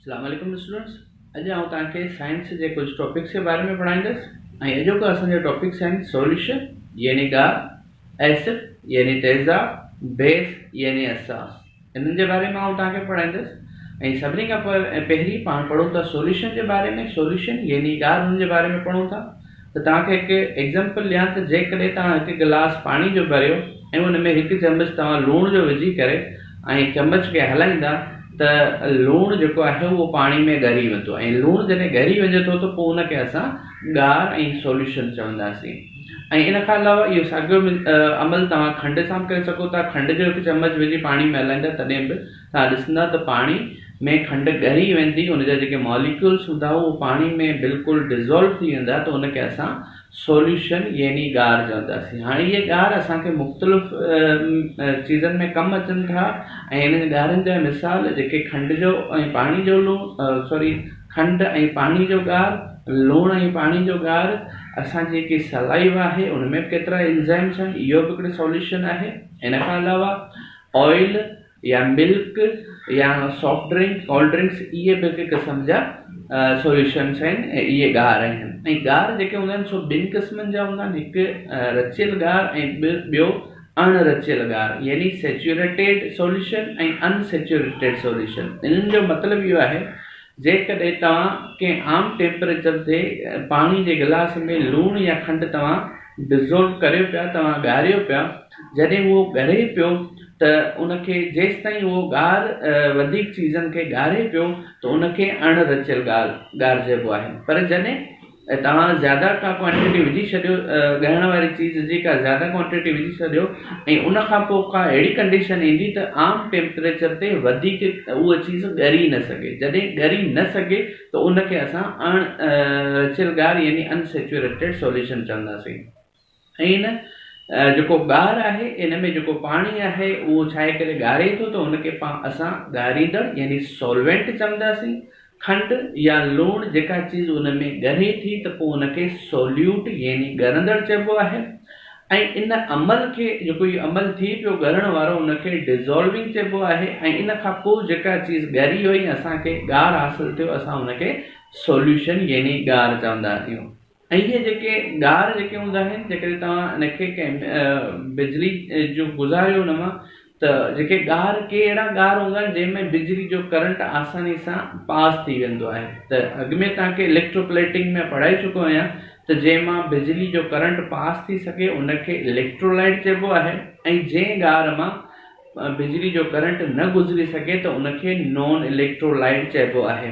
अस्सलाम वालेकुम स्टूडेंट्स। अॼु आउं तव्हांखे साइंस जे कुझु टॉपिक्स जे बारे में पढ़ाईंदुसि ऐं अॼोको असांजो टॉपिक्स आहिनि सॉल्यूशन यानी ॻार, एसिड यानी तेज़ाब, बेस यानी असास। इन्हनि जे बारे में आउं तव्हांखे पढ़ाईंदुसि ऐं सभिनी खां पहिरीं पाण पढ़ूं था सॉल्यूशन जे बारे में। सॉल्यूशन यानी ॻार हुन जे बारे में पढ़ूं था त तव्हांखे हिकु एग्ज़ाम्पल ॾियां त जेकॾहिं तव्हां हिकु गिलास पाणी जो भरियो ऐं हुन में हिकु चम्मच तव्हां लूण जो विझी करे ऐं चम्मच खे हलाईंदा त लूणु जेको आहे उहो पाणी में ॻरी वेंदो ऐं लूणु जॾहिं ॻरी वञे थो त पोइ उनखे असां ॻार ऐं सॉल्यूशन चवंदासीं। ऐं इन खां अलावा इहो साॻियो अमल तव्हां खंड सां करे सघो था। खंड जो हिकु चम्मच विझी पाणी में हलाईंदा तॾहिं बि तव्हां ॾिसंदा त पाणी में खंड ॻरी वेंदी, उनजा जेके मॉलिक्यूल्स हूंदा उहो पाणी में बिल्कुलु डिज़ोल्व थी वेंदा त उनखे असां सॉल्यूशन यानी ॻार चवंदासीं। हाणे इहे ॻार असांखे मुख़्तलिफ़ चीज़नि में कमु अचनि था ऐं इन्हनि ॻारनि जा मिसाल जेके खंड जो ऐं पाणी जो खंड ऐं पाणी जो ॻार, लूणु ऐं पाणी जो ॻार, असांजी जेकी सलाइवा आहे उन में केतिरा एंजाइम्स आहिनि, इहो बि हिकिड़ो सॉल्यूशन आहे। इन खां अलावा ऑयल या मिल्क या सॉफ्ट ड्रिंक, कोल्ड ड्रिंक्स, इहे बि हिकु क़िस्म जा सॉल्यूशन्स आहिनि ऐं इहे ॻार आहिनि। ऐं ॻार जेके हूंदा आहिनि सो ॿिनि क़िस्मनि जा हूंदा आहिनि, हिकु रचियल ॻार ऐं ॿियो अणरचियल ॻार यानी सेचुरेटेड सॉल्यूशन ऐं अनसेचुरेटेड सॉल्यूशन। इन्हनि जो मतिलबु इहो आहे जेकॾहिं तव्हां कंहिं आम टेम्परेचर ते पाणी जे गिलास में लूणु या खंडु तव्हां डिज़ोल्व करियो पिया, तव्हां ॻारियो पिया, जॾहिं उहो ॻरे पियो त उनखे जेसि ताईं उहो ॻार वधीक चीज़नि खे ॻारे पियो त उनखे अणरचियल ॻार चइबो आहे। पर जॾहिं तव्हां ज़्यादा का क्वांटिटी विझी छॾियो, ॻाइण वारी चीज़ जी का ज़्यादा क्वांटिटी विझी छॾियो ऐं उनखां पोइ का अहिड़ी कंडीशन ईंदी त आम टेम्परेचर ते वधीक उहा चीज़ ॻरी न सघे। जॾहिं ॻरी न सघे त उनखे असां अणरचियल ॻार यानी अनसेचुरेटेड सॉल्यूशन चवंदासीं। ऐं इन जेको ॻार आहे इन में जेको पाणी आहे उहो छाहे करे ॻारे थो त उनखे असां ॻारींदड़ यानी सॉल्वेंट चवंदासीं। खंड या लूणु जेका चीज़ उन में ॻरे थी त पोइ उनखे सोल्यूट यानी ॻरंदड़ चइबो आहे। ऐं इन अमल खे जेको इहो अमल थी पियो ॻरण वारो उनखे डिज़ोल्विंग चइबो आहे। ऐं इन खां पोइ जेका चीज़ ॻरी वई असांखे ॻार हासिलु थियो असां उनखे सॉल्यूशन यानी ॻार चवंदा आहियूं। ऐं इहे जेके ॻार जेके हूंदा आहिनि, जेकॾहिं तव्हां हिनखे कंहिं बिजली जो गुज़ारियो हुन मां त जेके ॻार के अहिड़ा ॻार हूंदा आहिनि जंहिंमें बिजली जो करंट आसानी सां पास थी वेंदो आहे। त अॻु में तव्हांखे इलेक्ट्रोप्लेटिंग में पढ़ाए चुको आहियां त जंहिं मां बिजली जो करंट पास थी सघे उनखे इलेक्ट्रोलाइट चइबो आहे ऐं जंहिं ॻार मां बिजली जो करंट न गुज़री सघे त उनखे नॉन इलेक्ट्रोलाइट चइबो आहे।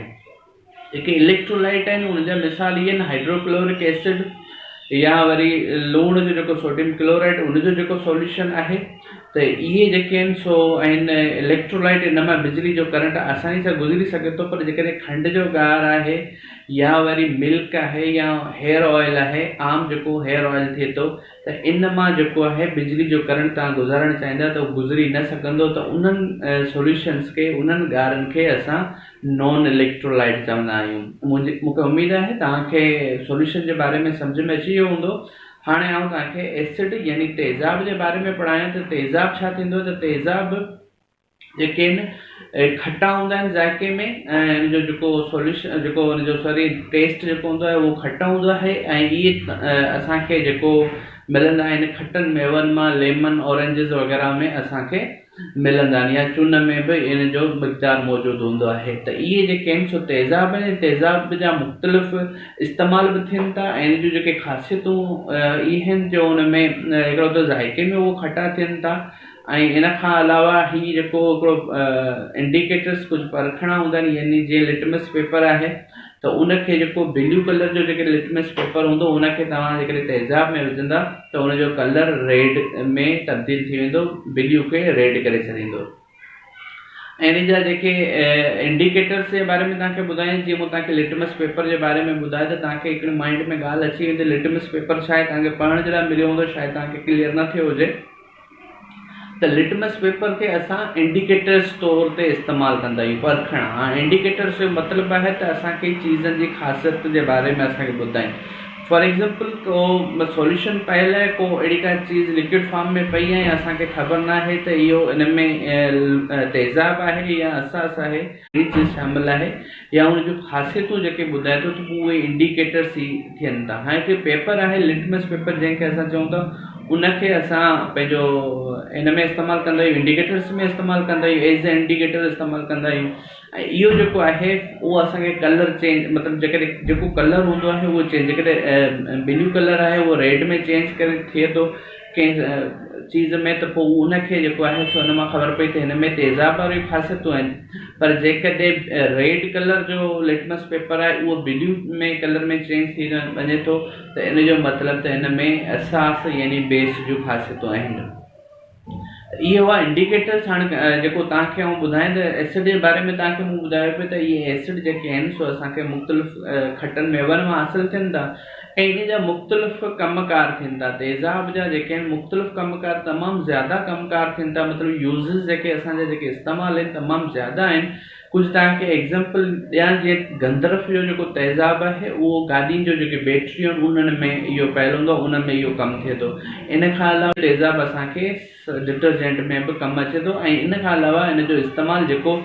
जेके इलेक्ट्रोलाइट आहिनि उनजा मिसाल इहे आहिनि हाइड्रोक्लोरिक एसिड या वरी लूण जो जेको सोडियम क्लोराइड उनजो जेको सॉल्यूशन आहे। त इहे जेके आहिनि सो आहिनि इलेक्ट्रोलाइट, इन मां बिजली जो करंट आसानी सां गुज़री सघे थो। पर जेकॾहिं खंड जो ॻार आहे या वरी मिल्क आहे या हेयर ऑयल आहे, आम जेको हेयर ऑयल थिए थो त इन मां जेको आहे बिजली जो करंट तव्हां गुज़ारणु चाहींदा त उहो गुज़री न सघंदो। त उन्हनि सॉल्यूशन्स खे, उन्हनि ॻारनि खे असां नॉन इलेक्ट्रोलाइट चवंदा आहियूं। मूंखे उमेदु आहे तव्हांखे सॉल्यूशन जे बारे में सम्झ में अची वियो हूंदो। हाणे आउं तव्हांखे एसिड यानी तेज़ाब जे बारे में पढ़ायां त तेज़ाब छा थींदो। त तेज़ाब जेके आहिनि खटा हूंदा आहिनि ज़ाइके में ऐं हिनजो जेको सॉल्यूशन जेको हुनजो टेस्ट जेको हूंदो आहे उहो खटा हूंदो आहे। ऐं इहे असांखे जेको मिलंदा आहिनि खटनि मेवनि मां, लेमन, ऑरेंजिस वग़ैरह में असांखे मिलंदा आहिनि, या चून में बि इन जो मक़दारु मौजूदु हूंदो आहे। त इहे जेके आहिनि सो तेज़ाब आहिनि। तेज़ाब जा मुख़्तलिफ़ इस्तेमाल बि थियनि था ऐं इन जूं जेके ख़ासियतूं इहे आहिनि जो हुन में हिकिड़ो त ज़ाइके में उहो खटा थियनि था। ऐं इन खां अलावा हीउ जेको हिकिड़ो इंडिकेटर्स कुझु परखणा हूंदा आहिनि, यानी जीअं लिटमस पेपर आहे त उनखे जेको ब्लू कलर जो जेके लिटमस पेपर हूंदो उनखे तव्हां जेकॾहिं तेज़ाब में विझंदा त उनजो कलर रेड में तब्दील थी वेंदो, ब्लू खे रेड करे छॾींदो। ऐं इन जा जेके इंडिकेटर्स जे बारे में तव्हांखे ॿुधायां, जीअं मूं तव्हांखे लिटमस पेपर जे बारे में ॿुधायो त तव्हांखे हिकिड़ी माइंड में ॻाल्हि अची वेंदी लिटमस पेपर छा आहे, तव्हांखे पढ़ण जे लाइ मिलियो हूंदो, शायदि तव्हांखे क्लियर न थियो हुजे। त लिटमस पेपर खे असां इंडिकेटर्स तौर ते इस्तेमालु कंदा आहियूं, परखणा। हाणे इंडिकेटर्स जो मतिलबु आहे त असांखे चीज़नि जी ख़ासियत जे बारे में असांखे ॿुधाइनि। फॉर एग्जाम्पल को सॉल्यूशन पयल है, को अड़ी का चीज़ लिक्विड फॉर्म में पई है, असांखे ख़बर ना है तो इहो इन में तेज़ाब है या असास है, अहिड़ी चीज़ शामिल है या उन जो ख़ासियतूं जेके ॿुधाए थो त उहे इंडिकेटर्स ई थियनि था। हाणे हिकु पेपर आहे लिटमस पेपर, जंहिंखे असां चऊं था, उनखे असां पंहिंजो इन में इस्तेमालु कंदा आहियूं, इंडिकेटर्स में इस्तेमालु कंदा आहियूं, एज़ ए इंडिकेटर इस्तेमालु कंदा आहियूं। ऐं इहो जेको आहे उहो असांखे कलर चेंज, मतिलबु जेकॾहिं जेको कलर हूंदो आहे उहो चेंज, जेकॾहिं ब्लू कलर आहे उहो रेड में चेंज करे थिए थो कंहिं चीज़ में, त पोइ उनखे जेको आहे सो हुन मां ख़बर पई त हिन में तेज़ाब वारियूं ख़ासियतूं आहिनि। पर जेकॾहिं रेड कलर जो लिटमस पेपर आहे उहो ब्लू में कलर में चेंज थी वञे थो, त इन जो मतिलबु त हिन में असास यानी बेस जूं ख़ासियतूं आहिनि। इहे हुआ इंडिकेटर्स। हाणे जेको तव्हांखे आउं ॿुधायां त एसिड जे बारे में तव्हांखे मूं ॿुधायो पियो त इहे एसिड जेके आहिनि सो असांखे मुख़्तलिफ़ खटनि मेवनि मां हासिलु थियनि था ऐं इन जा मुख़्तलिफ़ कमकार थियनि था। तेज़ाब जा जेके आहिनि मुख़्तलिफ़ कमकार तमामु ज़्यादा कमकार थियनि था, मतिलबु यूज़िस जेके असांजा जेके इस्तेमालु आहिनि तमामु ज़्यादा आहिनि। कुझु तव्हांखे एग्ज़ाम्पल ॾियां, जीअं गंधरफ जो जेको तेज़ाब आहे उहो गाॾियुनि जो जेके बैटरियूं आहिनि उन्हनि में इहो पयल हूंदो आहे, उन में इहो कमु थिए थो। इन खां अलावा तेज़ाब असांखे डिटर्जेंट में बि कमु अचे थो ऐं इन खां अलावा इन जो इस्तेमालु जेको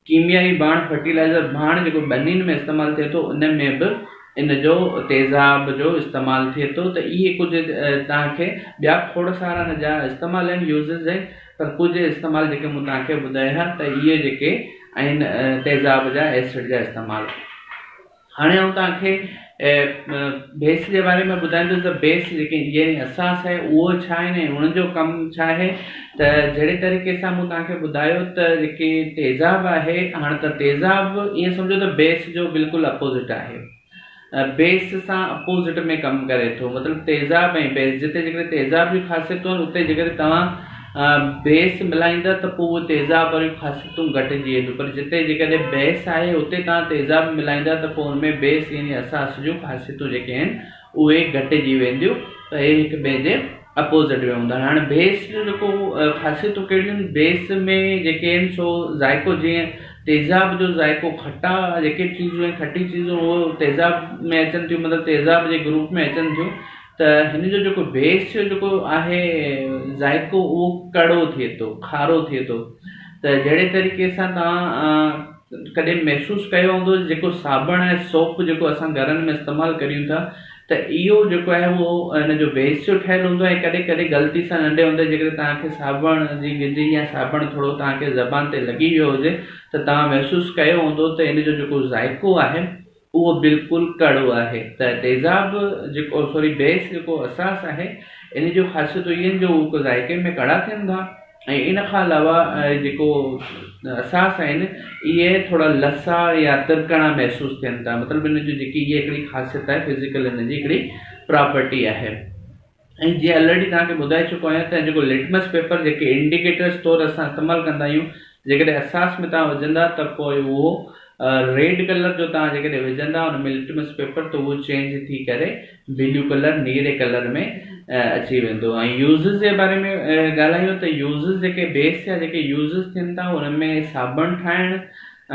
कीमियाई बाण, फर्टिलाइज़र बाण जेको बनियुनि में इस्तेमालु थिए थो, उन में बि इन जो तेज़ाब जो इस्तेमालु थिए थो। त इहे कुझु तव्हांखे ॿिया खोड़ सारा इन जा इस्तेमालु आहिनि, यूज़िस आहिनि, पर कुझु इस्तेमालु जेके मूं तव्हांखे ॿुधाया त इहे जेके आहिनि तेज़ाब जा, एसिड जा इस्तेमालु। हाणे आउं तव्हांखे बेस जे बारे में ॿुधाईंदुसि त बेस जेके यानी असास आहे उहो छा आहिनि ऐं उन्हनि जो कमु छा आहे। त जहिड़े तरीक़े सां मूं तव्हांखे ॿुधायो त जेके तेज़ाब आहे, हाणे त तेज़ाब ईअं सम्झो त बेस जो बिल्कुलु अपोज़िट आहे, बेस सां अपोज़िट में कमु करे थो। मतिलबु तेज़ाब ऐं बेस, जिते जेकॾहिं तेज़ाब जूं ख़ासियतूं आहिनि उते जेकॾहिं तव्हां बेस मिलाईंदा त पोइ उहे तेज़ाब वारियूं ख़ासियतूं घटिजी वेंदियूं, पर जिते जेकॾहिं बेस आहे उते तव्हां तेज़ाब मिलाईंदा त पोइ हुनमें बेस यानी असास जूं ख़ासियतूं जेके आहिनि उहे घटिजी वेंदियूं, त हे हिक ॿिए जे अपोज़िट में हूंदा। हाणे बेस जो जेको ख़ासियतूं कहिड़ियूं आहिनि, बेस में जेके आहिनि सो ज़ाइको, जीअं तेज़ाब जो ज़ाइको, खटा जेके चीज़ूं आहिनि, खटी चीज़ूं उहो तेज़ाब में अचनि थियूं, मतिलबु तेज़ाब जे ग्रुप में अचनि थियूं। त हिन जो जेको बेस जो जेको आहे ज़ाइको उहो कड़ो थिए थो, खारो थिए थो। त जहिड़े तरीक़े सां तव्हां कॾहिं महसूसु कयो हूंदो जेको साबुण ऐं सोप जेको असां घरनि में इस्तेमालु करियूं था, त इहो जेको आहे उहो हिन जो बेस जो ठहियलु हूंदो आहे। कॾहिं कॾहिं ग़लती सां नंढे हूंदे जेकॾहिं तव्हांखे साबुण जी गिजी या साबुण थोरो तव्हांखे ज़बान ते लॻी वियो हुजे त तव्हां महसूसु कयो हूंदो त इन जो जेको ज़ाइको आहे उहो बिल्कुलु कड़ो आहे। त तेज़ाब जेको बेस जेको असास आहे, इन जो ख़ासियतूं इहे आहिनि जो उहो ज़ाइके में कड़ा थियनि था ऐं इन खां अलावा जेको असास आहिनि इहे थोरा लसा या तिरकणा महसूसु थियनि था। मतिलबु इन जी जेकी इहा हिकिड़ी ख़ासियत आहे, फिज़िकल इन जी हिकिड़ी प्रॉपर्टी आहे। ऐं जीअं ऑलरेडी तव्हांखे ॿुधाए चुको आहियां त जेको लिटमस पेपर जेके इंडिकेटर्स तौरु असां इस्तेमालु कंदा आहियूं, जेकॾहिं असास में तव्हां विझंदा त पोइ उहो रेड कलर जो तव्हां जेकॾहिं विझंदा हुन में लिटमस पेपर, त उहो चेंज थी करे ब्लू कलर, नीरे कलर में अची वेंदो। ऐं यूज़िस जे बारे में ॻाल्हायूं त यूज़िस जेके बेस जा जेके यूज़िस थियनि था हुन में साबुण ठाहिणु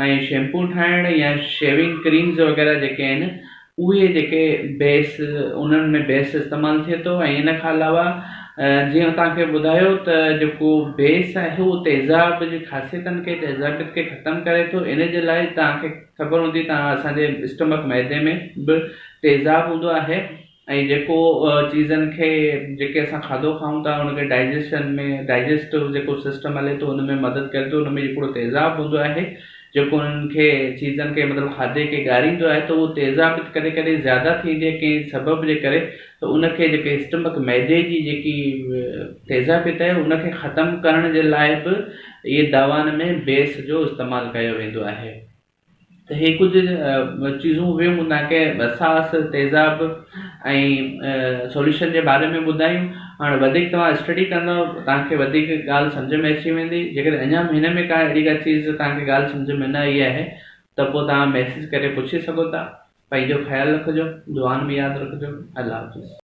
ऐं शैम्पू ठाहिणु या शेविंग क्रीम्स वग़ैरह जेके आहिनि उहे जेके बेस, उन्हनि में बेस इस्तेमालु थिए थो। ऐं इन खां अलावा जीअं तव्हांखे ॿुधायो त जेको बेस आहे उहो तेज़ाब जी ख़ासियतनि खे, तेज़ाबियत खे ख़तमु करे थो। इन जे लाइ तव्हांखे ख़बर हूंदी, तव्हां असांजे स्टमक मैदे में बि तेज़ाब हूंदो आहे ऐं जेको चीज़नि खे जेके असां खाधो खाऊं था उनखे डाइजेशन में, डाइजेस्टिव जेको सिस्टम हले थो उन में मदद करे थो। उन में हिकिड़ो तेज़ाब हूंदो आहे जेको उन्हनि खे चीज़नि खे, मतिलबु खाधे खे ॻारींदो आहे, त उहो तेज़ाब कॾहिं कॾहिं ज़्यादा थींदी आहे कंहिं सबब जे करे, त उनखे जेके स्टमक मैदे जी जेकी तेज़ाबियत आहे उनखे ख़तमु करण जे लाइ बि इहे दवाउनि में बेस जो इस्तेमालु कयो वेंदो आहे। त हे कुझु चीज़ूं हुयूं तव्हांखे असास, तेज़ाब ऐं सॉल्यूशन जे बारे में ॿुधायूं। हाणे वधीक तव्हां स्टडी कंदव तव्हांखे वधीक ॻाल्हि सम्झ में अची वेंदी। जेकॾहिं अञा हिन में का अहिड़ी का चीज़ तव्हांखे ॻाल्हि सम्झ में न आई आहे त पोइ तव्हां मैसेज करे पुछी सघो था। पंहिंजो ख़्यालु रखिजो, दुआनि में यादि रखिजो। अल्लाह हाफ़िज़।